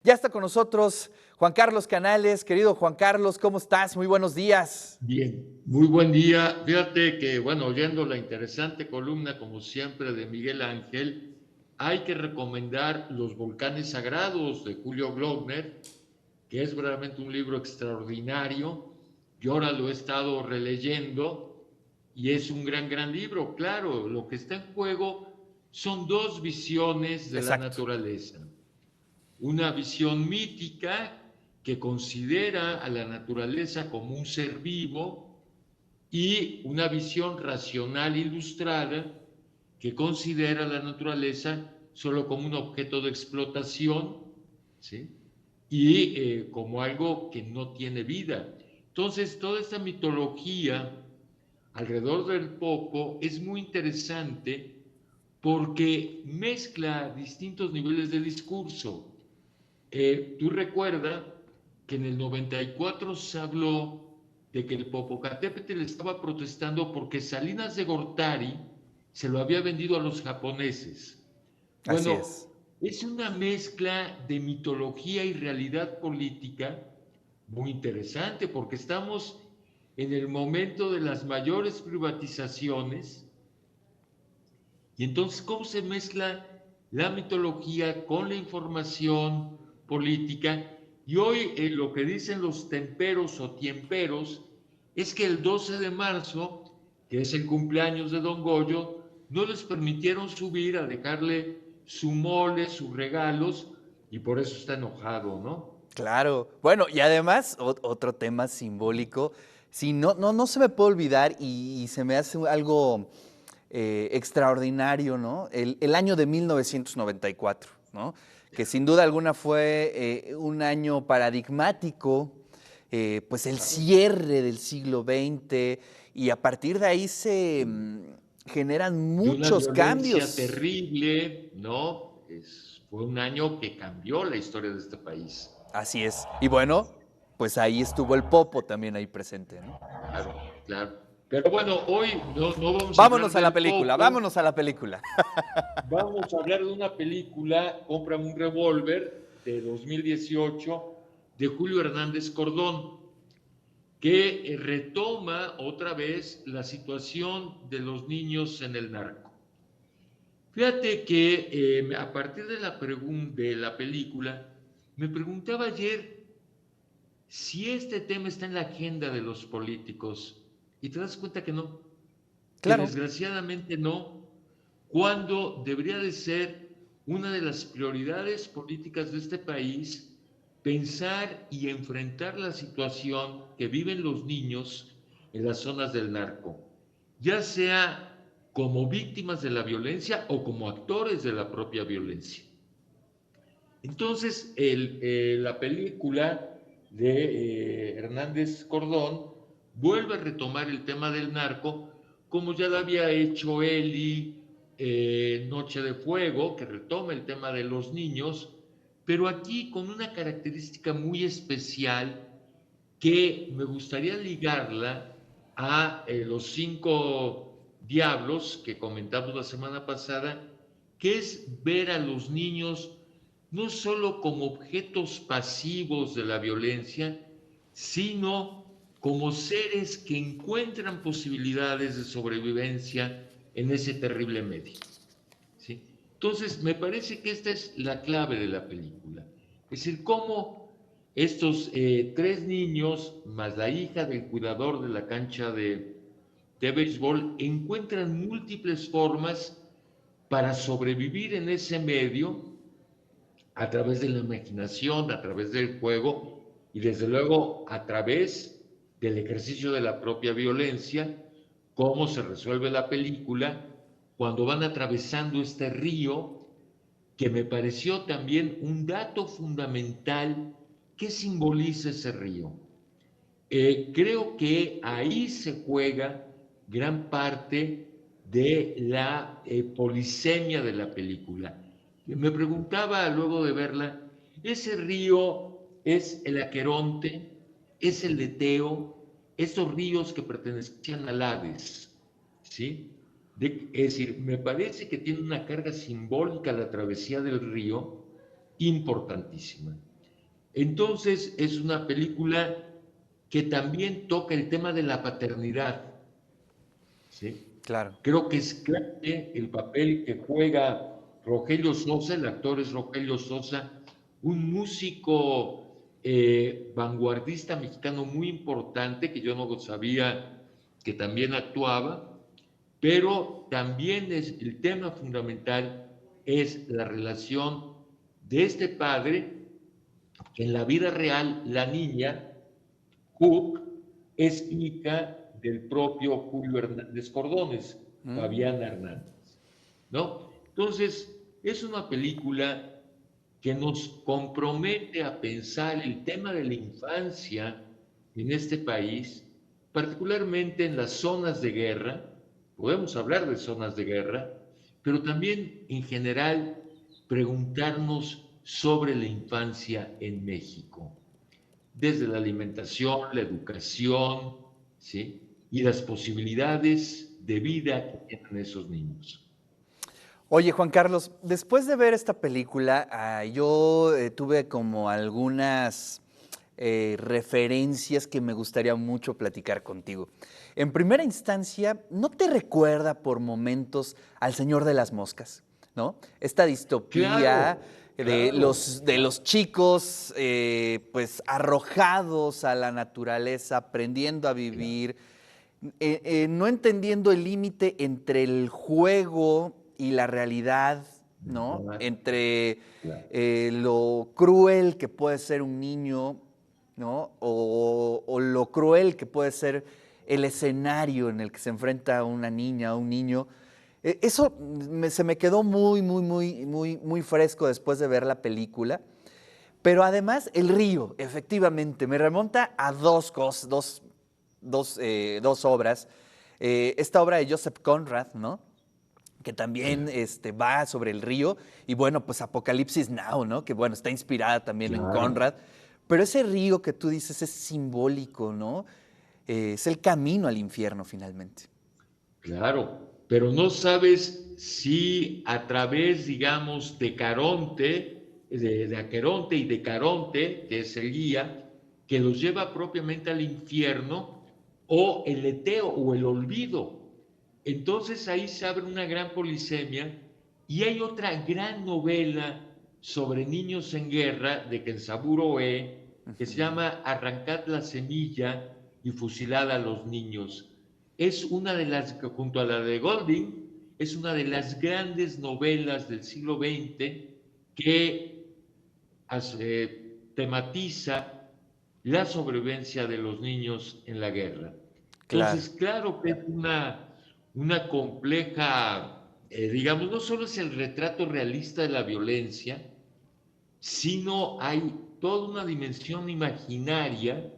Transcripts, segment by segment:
Ya está con nosotros Juan Carlos Canales. Querido Juan Carlos, ¿cómo estás? Muy buenos días. Bien, muy buen día. Fíjate que, bueno, oyendo la interesante columna, como siempre, de Miguel Ángel, hay que recomendar Los Volcanes Sagrados de Julio Glockner, que es verdaderamente un libro extraordinario. Yo ahora lo he estado releyendo y es un gran libro. Claro, lo que está en juego son dos visiones de la Exacto. naturaleza. Una visión mítica que considera a la naturaleza como un ser vivo y una visión racional ilustrada que considera a la naturaleza solo como un objeto de explotación, ¿sí? Y como algo que no tiene vida. Entonces, toda esta mitología alrededor del Popo es muy interesante porque mezcla distintos niveles de discurso. Tú recuerdas que en el 94 se habló de que el Popocatépetl estaba protestando porque Salinas de Gortari se lo había vendido a los japoneses. Así Bueno, es. es una mezcla de mitología y realidad política muy interesante porque estamos en el momento de las mayores privatizaciones y entonces, ¿cómo se mezcla la mitología con la información política? Y hoy lo que dicen los temperos o tiemperos es que el 12 de marzo, que es el cumpleaños de Don Goyo, no les permitieron subir a dejarle su mole, sus regalos, y por eso está enojado, ¿no? Claro. Bueno, y además, otro tema simbólico. Sí, no se me puede olvidar y se me hace algo extraordinario, ¿no? El año de 1994, ¿no? Que sin duda alguna fue un año paradigmático, pues el Claro. cierre del siglo XX y a partir de ahí se generan De una muchos violencia cambios. terrible, ¿no? Fue un año que cambió la historia de este país. Así es. Y bueno, pues ahí estuvo el Popo también ahí presente, ¿no? Claro, claro. Pero bueno, hoy no vamos a hablar Vámonos a la del película, Popo, vámonos a la película. vamos a hablar de una película, Cómprame un revólver, de 2018, de Julio Hernández Cordón, que retoma otra vez la situación de los niños en el narco. Fíjate que a partir de de la película, me preguntaba ayer si este tema está en la agenda de los políticos y te das cuenta que no, que Claro. desgraciadamente no, cuando debería de ser una de las prioridades políticas de este país pensar y enfrentar la situación que viven los niños en las zonas del narco, ya sea como víctimas de la violencia o como actores de la propia violencia. Entonces, la película de Hernández Cordón vuelve a retomar el tema del narco, como ya lo había hecho Eli, Noche de Fuego, que retoma el tema de los niños, pero aquí con una característica muy especial que me gustaría ligarla a los cinco diablos que comentamos la semana pasada, que es ver a los niños no solo como objetos pasivos de la violencia, sino como seres que encuentran posibilidades de sobrevivencia en ese terrible medio. ¿Sí? Entonces, me parece que esta es la clave de la película. Es decir, cómo estos tres niños, más la hija del cuidador de la cancha de béisbol, encuentran múltiples formas para sobrevivir en ese medio a través de la imaginación, a través del juego y desde luego a través del ejercicio de la propia violencia, cómo se resuelve la película cuando van atravesando este río, que me pareció también un dato fundamental. ¿Qué simboliza ese río? Creo que ahí se juega gran parte de la polisemia de la película. Me preguntaba luego de verla, ¿ese río es el Aqueronte? ¿Es el Leteo? Esos ríos que pertenecían al Hades, ¿sí? Es decir, me parece que tiene una carga simbólica la travesía del río importantísima. Entonces es una película que también toca el tema de la paternidad, ¿sí? Claro. Creo que es clave el papel que juega Rogelio Sosa, el actor es Rogelio Sosa, un músico vanguardista mexicano muy importante, que yo no sabía que también actuaba, pero también es el tema fundamental es la relación de este padre, que en la vida real la niña, Cook, es hija del propio Julio Hernández Cordones, Mm, Fabiana Hernández, ¿no? Entonces, es una película que nos compromete a pensar el tema de la infancia en este país, particularmente en las zonas de guerra. Podemos hablar de zonas de guerra, pero también en general preguntarnos sobre la infancia en México, desde la alimentación, la educación, ¿sí? Y las posibilidades de vida que tienen esos niños. Oye, Juan Carlos, después de ver esta película, yo tuve como algunas referencias que me gustaría mucho platicar contigo. En primera instancia, ¿no te recuerda por momentos al Señor de las Moscas? ¿No? Esta distopía Claro, claro, de claro. los chicos pues arrojados a la naturaleza, aprendiendo a Claro, vivir, no entendiendo el límite entre el juego y la realidad, ¿no? ¿verdad? Entre Claro. lo cruel que puede ser un niño, ¿no? O lo cruel que puede ser el escenario en el que se enfrenta una niña o un niño. Eso se me quedó muy fresco después de ver la película. Pero además el río, efectivamente, me remonta a dos cosas, dos obras. Esta obra de Joseph Conrad, ¿no? Que también Claro, va sobre el río. Y bueno, pues Apocalipsis Now, ¿no? Que bueno, está inspirada también en claro, Conrad. Pero ese río que tú dices es simbólico, ¿no? Es el camino al infierno finalmente. claro. Pero no sabes si a través, digamos, de Caronte, de Aqueronte y de Caronte, que es el guía, que los lleva propiamente al infierno, o el eteo o el olvido. Entonces ahí se abre una gran polisemia y hay otra gran novela sobre niños en guerra de Kenzaburo Oe que se Ujú. llama Arrancad la semilla y fusilad a los niños. Es una de las, junto a la de Golding, es una de las grandes novelas del siglo XX que tematiza la sobrevivencia de los niños en la guerra. Claro, Entonces, claro que es una compleja, digamos, no solo es el retrato realista de la violencia, sino hay toda una dimensión imaginaria,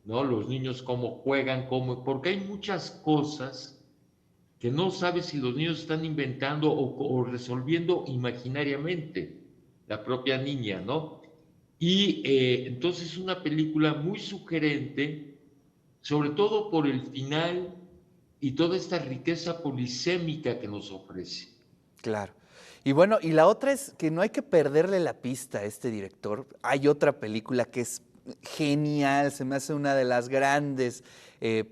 ¿no? Los niños cómo juegan, cómo, porque hay muchas cosas que no sabes si los niños están inventando o resolviendo imaginariamente, la propia niña, ¿no? Y entonces es una película muy sugerente, sobre todo por el final y toda esta riqueza polisémica que nos ofrece. claro. Y bueno, y la otra es que no hay que perderle la pista a este director. Hay otra película que es genial, se me hace una de las grandes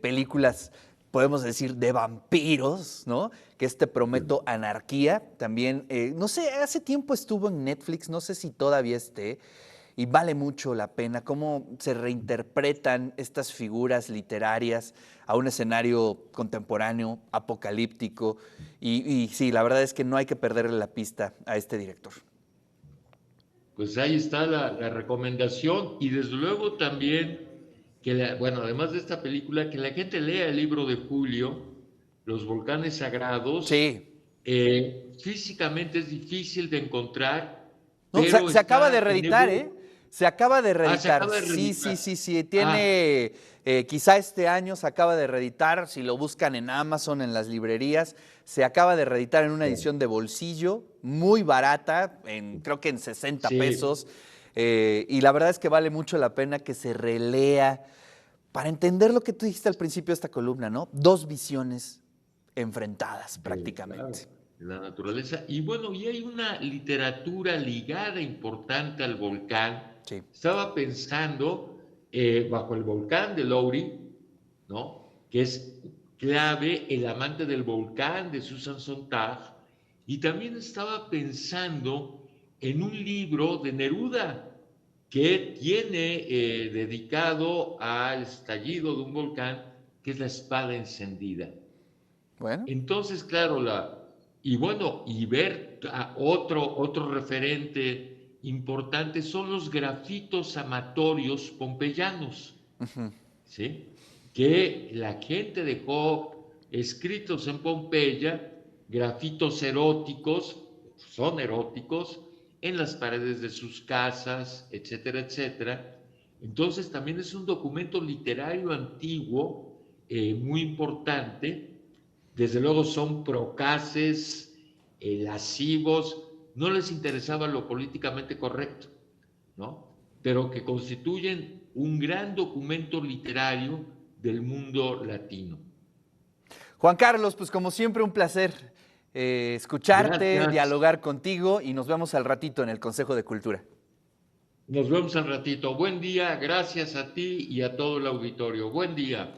películas, podemos decir, de vampiros, ¿no? Que es Te Prometo Anarquía. También, no sé, hace tiempo estuvo en Netflix, no sé si todavía esté, y vale mucho la pena cómo se reinterpretan estas figuras literarias a un escenario contemporáneo, apocalíptico, y sí, la verdad es que no hay que perderle la pista a este director. Pues ahí está la recomendación y desde luego también que, bueno, además de esta película, que la gente lea el libro de Julio, Los Volcanes Sagrados. Sí. Físicamente es difícil de encontrar, No, pero se acaba de está en reeditar, ¿eh? ebook. Se acaba de Ah, se reeditar. acaba de Sí, sí, reeditar. sí, sí. Ah, Tiene, quizá este año se acaba de reeditar. Si lo buscan en Amazon, en las librerías, se acaba de reeditar en una sí, edición de bolsillo, muy barata, creo que en 60 sí, pesos. Y la verdad es que vale mucho la pena que se relea para entender lo que tú dijiste al principio de esta columna, ¿no? Dos visiones enfrentadas claro, prácticamente. de la naturaleza. Y bueno, y hay una literatura ligada importante al volcán, Sí. estaba pensando bajo el volcán de Lowry, ¿no? Que es clave, el amante del volcán de Susan Sontag, y también estaba pensando en un libro de Neruda que tiene dedicado al estallido de un volcán, que es La espada encendida. Bueno. Entonces, claro, y bueno, y ver a otro referente importante son los grafitos amatorios pompeyanos, Ujú. ¿sí? Que la gente dejó escritos en Pompeya, grafitos eróticos, son eróticos, en las paredes de sus casas, etcétera, etcétera. Entonces también es un documento literario antiguo muy importante. Desde luego son procaces, lascivos, no les interesaba lo políticamente correcto, ¿no? Pero que constituyen un gran documento literario del mundo latino. Juan Carlos, pues como siempre un placer escucharte, Gracias. dialogar contigo y nos vemos al ratito en el Consejo de Cultura. Nos vemos al ratito. Buen día, gracias a ti y a todo el auditorio. Buen día.